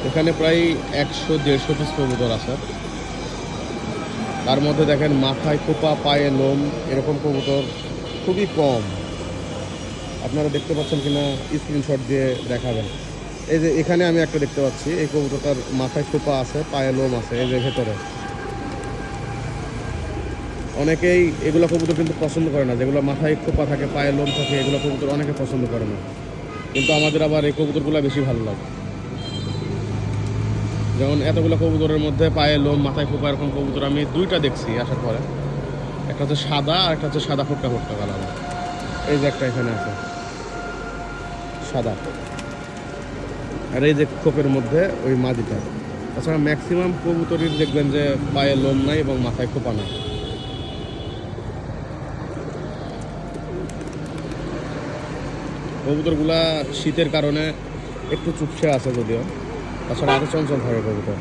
এখানে প্রায় 100-150 পিস কবুতর আছে। তার মধ্যে দেখেন মাথায় খোপা, পায়ে লোম এরকম কবুতর খুবই কম। আপনারা দেখতে পাচ্ছেন কিনা স্ক্রিনশট দিয়ে দেখাবেন। এই যে এখানে আমি একটা দেখতে পাচ্ছি, এই কবুতরটার মাথায় খোপা আছে, পায়ে লোম আছে, এই যে ভেতরে। অনেকেই এগুলো কবুতর কিন্তু পছন্দ করে না, যেগুলো মাথায় খোপা থাকে, পায়ে লোম থাকে, এগুলো কবুতর অনেকে পছন্দ করে না। কিন্তু আমাদের আবার এই কবুতরগুলো বেশি ভালো লাগে। যেমন এতগুলো কবুতরের মধ্যে পায়ে লোম, মাথায় খোপা এরকম কবুতর আমি দুইটা দেখছি আসার পরে। একটা হচ্ছে সাদা আর একটা হচ্ছে সাদা ফোটকা ফোটকা কালার। এই যে একটা এখানে আছে সাদা, আর এই যে খোপের মধ্যে ওই মাদিটা। তাছাড়া ম্যাক্সিমাম কবুতরই দেখবেন যে পায়ে লোম নাই এবং মাথায় খোপা নাই। কবুতরগুলা শীতের কারণে একটু চুপসে আছে যদিও, তাছাড়া আরো চঞ্চল থাকে কবুতর।